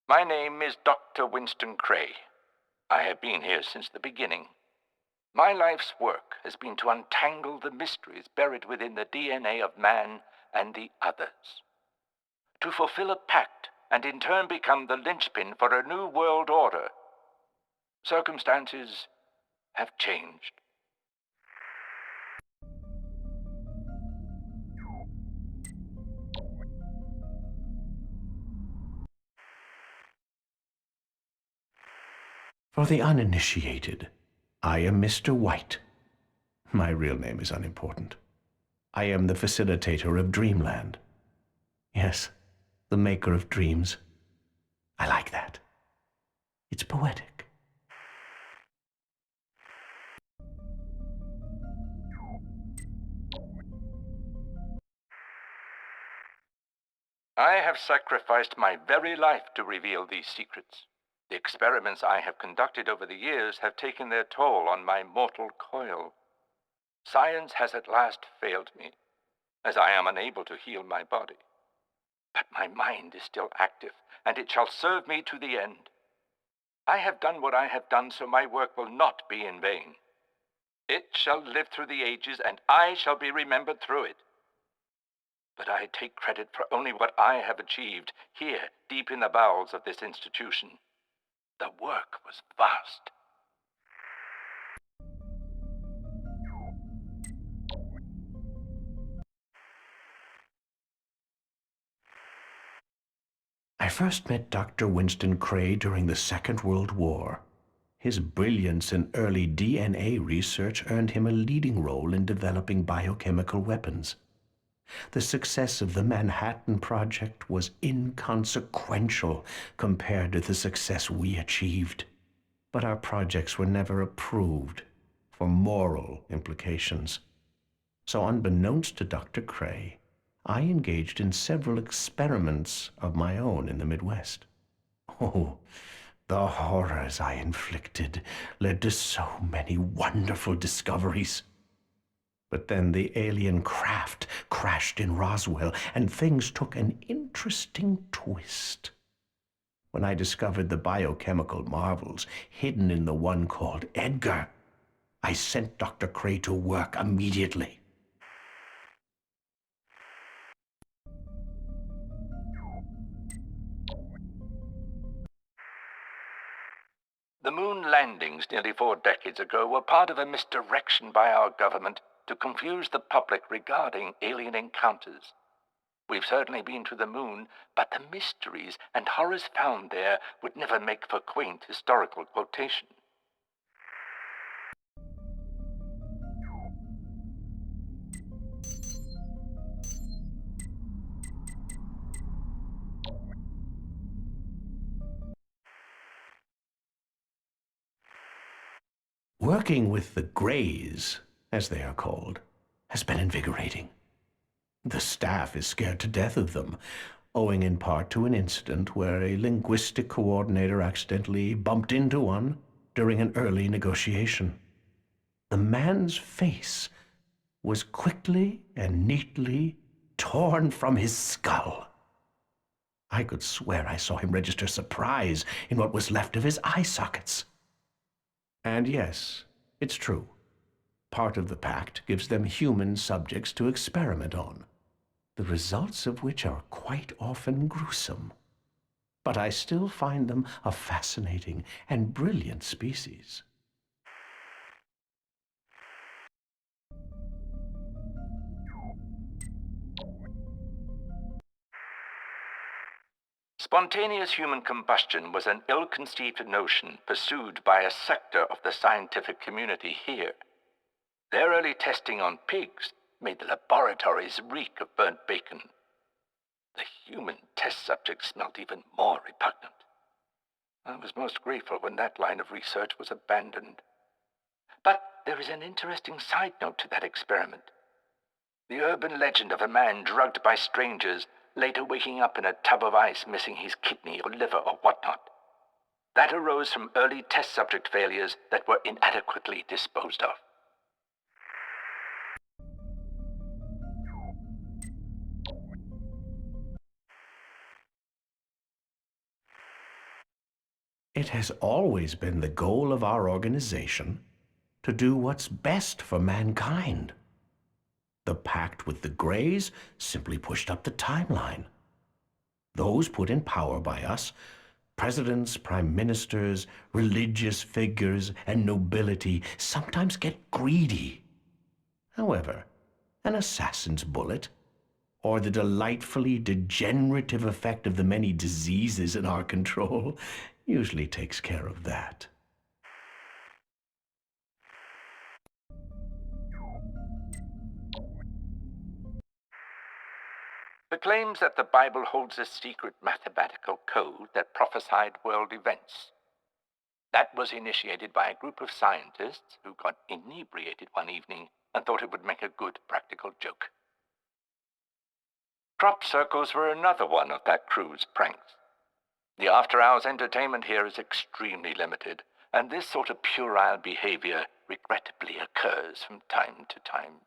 My name is Dr. Winston Cray. I have been here since the beginning. My life's work has been to untangle the mysteries buried within the DNA of man and the others. To fulfill a pact and in turn become the linchpin for a new world order. Circumstances have changed. For the uninitiated, I am Mr. White. My real name is unimportant. I am the facilitator of Dreamland. Yes, the maker of dreams. I like that. It's poetic. I have sacrificed my very life to reveal these secrets. The experiments I have conducted over the years have taken their toll on my mortal coil. Science has at last failed me, as I am unable to heal my body. But my mind is still active, and it shall serve me to the end. I have done what I have done, so my work will not be in vain. It shall live through the ages, and I shall be remembered through it. But I take credit for only what I have achieved here, deep in the bowels of this institution. The work was vast. I first met Dr. Winston Cray during the Second World War. His brilliance in early DNA research earned him a leading role in developing biochemical weapons. The success of the Manhattan Project was inconsequential compared to the success we achieved. But our projects were never approved for moral implications. So unbeknownst to Dr. Cray, I engaged in several experiments of my own in the Midwest. Oh, the horrors I inflicted led to so many wonderful discoveries. But then the alien craft crashed in Roswell, and things took an interesting twist. When I discovered the biochemical marvels hidden in the one called Edgar, I sent Dr. Cray to work immediately. The moon landings nearly 4 decades ago were part of a misdirection by our government to confuse the public regarding alien encounters. We've certainly been to the moon, but the mysteries and horrors found there would never make for quaint historical quotation. Working with the Greys, as they are called, has been invigorating. The staff is scared to death of them, owing in part to an incident where a linguistic coordinator accidentally bumped into one during an early negotiation. The man's face was quickly and neatly torn from his skull. I could swear I saw him register surprise in what was left of his eye sockets. And yes, it's true. Part of the pact gives them human subjects to experiment on, the results of which are quite often gruesome. But I still find them a fascinating and brilliant species. Spontaneous human combustion was an ill-conceived notion pursued by a sector of the scientific community here. Their early testing on pigs made the laboratories reek of burnt bacon. The human test subjects smelled even more repugnant. I was most grateful when that line of research was abandoned. But there is an interesting side note to that experiment. The urban legend of a man drugged by strangers, later waking up in a tub of ice missing his kidney or liver or whatnot. That arose from early test subject failures that were inadequately disposed of. It has always been the goal of our organization to do what's best for mankind. The pact with the Greys simply pushed up the timeline. Those put in power by us, presidents, prime ministers, religious figures, and nobility, sometimes get greedy. However, an assassin's bullet, or the delightfully degenerative effect of the many diseases in our control, usually takes care of that. The claims that the Bible holds a secret mathematical code that prophesied world events. That was initiated by a group of scientists who got inebriated one evening and thought it would make a good practical joke. Crop circles were another one of that crew's pranks. The after-hours entertainment here is extremely limited, and this sort of puerile behavior regrettably occurs from time to time.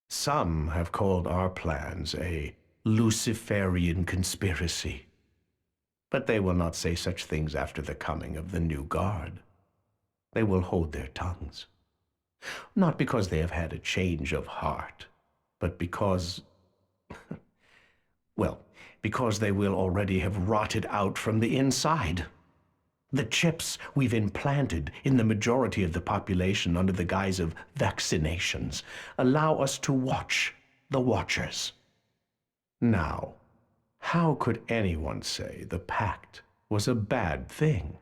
Some have called our plans a Luciferian conspiracy. But they will not say such things after the coming of the new guard. They will hold their tongues. Not because they have had a change of heart, but because, well, because they will already have rotted out from the inside. The chips we've implanted in the majority of the population under the guise of vaccinations allow us to watch the watchers. Now, how could anyone say the pact was a bad thing?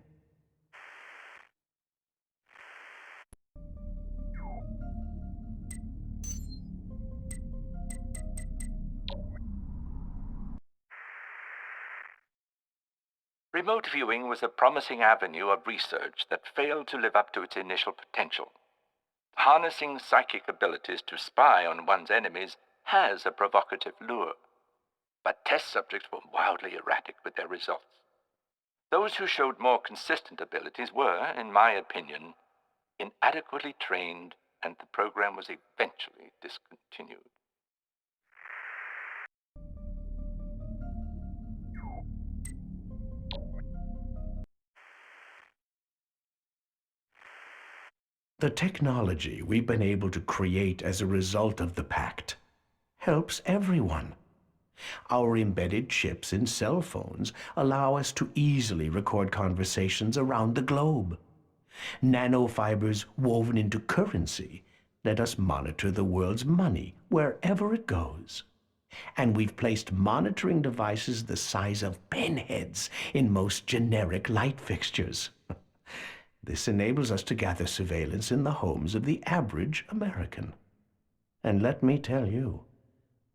Remote viewing was a promising avenue of research that failed to live up to its initial potential. Harnessing psychic abilities to spy on one's enemies has a provocative lure, but test subjects were wildly erratic with their results. Those who showed more consistent abilities were, in my opinion, inadequately trained, and the program was eventually discontinued. The technology we've been able to create as a result of the pact helps everyone. Our embedded chips in cell phones allow us to easily record conversations around the globe. Nanofibers woven into currency let us monitor the world's money wherever it goes. And we've placed monitoring devices the size of pinheads in most generic light fixtures. This enables us to gather surveillance in the homes of the average American. And let me tell you,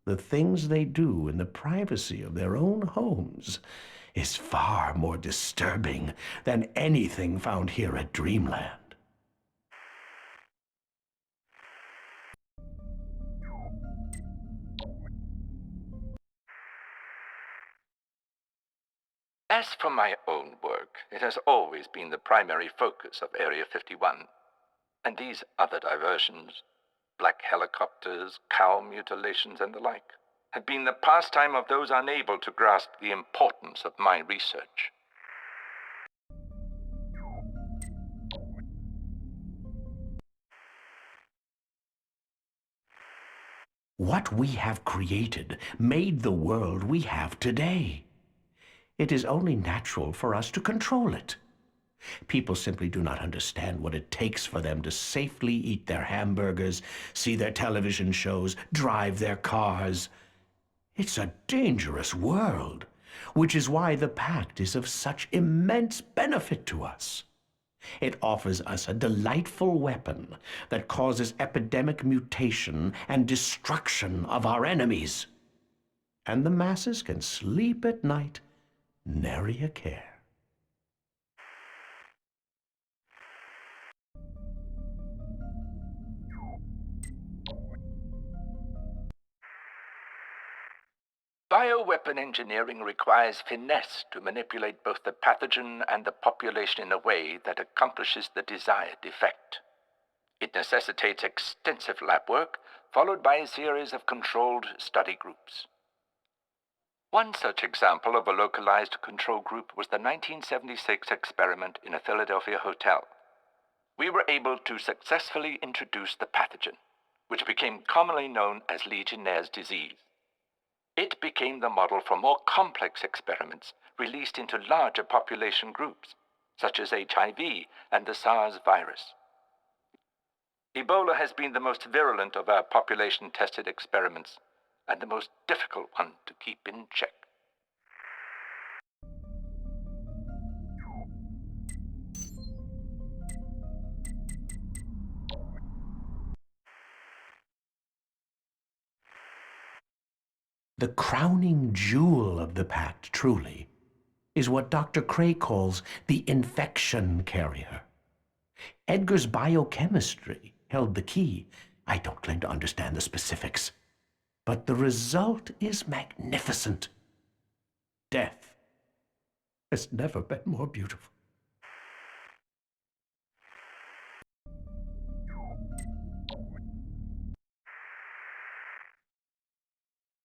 the things they do in the privacy of their own homes is far more disturbing than anything found here at Dreamland. As for my own work, it has always been the primary focus of Area 51. And these other diversions, black helicopters, cow mutilations, and the like, have been the pastime of those unable to grasp the importance of my research. What we have created made the world we have today. It is only natural for us to control it. People simply do not understand what it takes for them to safely eat their hamburgers, see their television shows, drive their cars. It's a dangerous world, which is why the pact is of such immense benefit to us. It offers us a delightful weapon that causes epidemic mutation and destruction of our enemies. And the masses can sleep at night, nary a care. Bioweapon engineering requires finesse to manipulate both the pathogen and the population in a way that accomplishes the desired effect. It necessitates extensive lab work, followed by a series of controlled study groups. One such example of a localized control group was the 1976 experiment in a Philadelphia hotel. We were able to successfully introduce the pathogen, which became commonly known as Legionnaire's disease. It became the model for more complex experiments released into larger population groups, such as HIV and the SARS virus. Ebola has been the most virulent of our population-tested experiments, and the most difficult one to keep in check. The crowning jewel of the pact, truly, is what Dr. Cray calls the infection carrier. Edgar's biochemistry held the key. I don't claim to understand the specifics, but the result is magnificent. Death has never been more beautiful.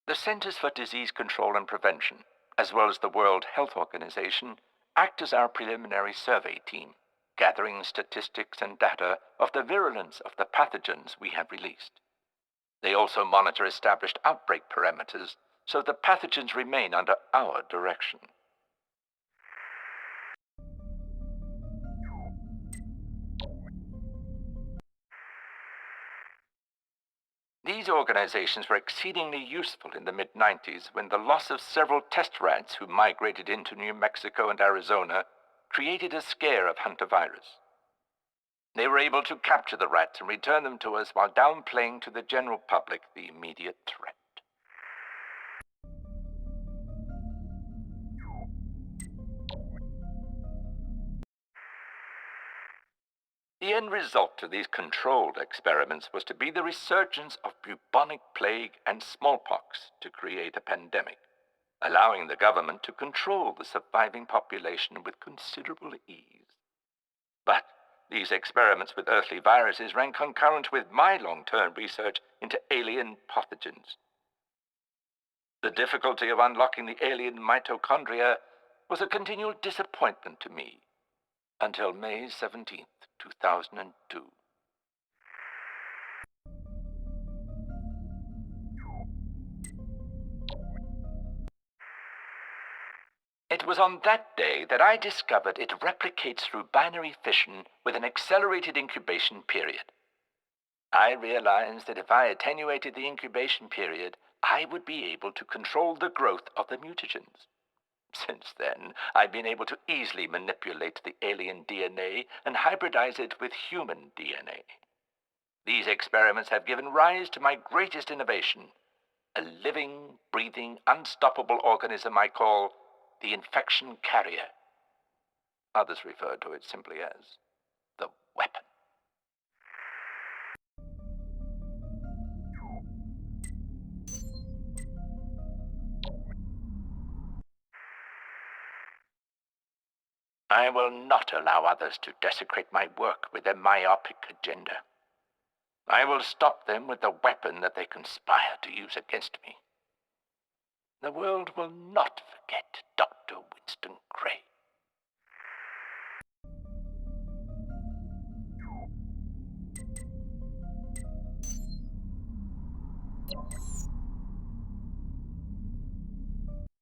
The Centers for Disease Control and Prevention, as well as the World Health Organization, act as our preliminary survey team, gathering statistics and data of the virulence of the pathogens we have released. They also monitor established outbreak parameters, so the pathogens remain under our direction. These organizations were exceedingly useful in the mid-90s when the loss of several test rats who migrated into New Mexico and Arizona created a scare of hantavirus. They were able to capture the rats and return them to us while downplaying to the general public the immediate threat. The end result of these controlled experiments was to be the resurgence of bubonic plague and smallpox to create a pandemic, allowing the government to control the surviving population with considerable ease. But these experiments with earthly viruses ran concurrent with my long-term research into alien pathogens. The difficulty of unlocking the alien mitochondria was a continual disappointment to me until May 17th, 2002. It was on that day that I discovered it replicates through binary fission with an accelerated incubation period. I realized that if I attenuated the incubation period, I would be able to control the growth of the mutagens. Since then, I've been able to easily manipulate the alien DNA and hybridize it with human DNA. These experiments have given rise to my greatest innovation, a living, breathing, unstoppable organism I call the infection carrier. Others refer to it simply as the weapon. I will not allow others to desecrate my work with their myopic agenda. I will stop them with the weapon that they conspire to use against me. The world will not forget Dr. Winston Cray.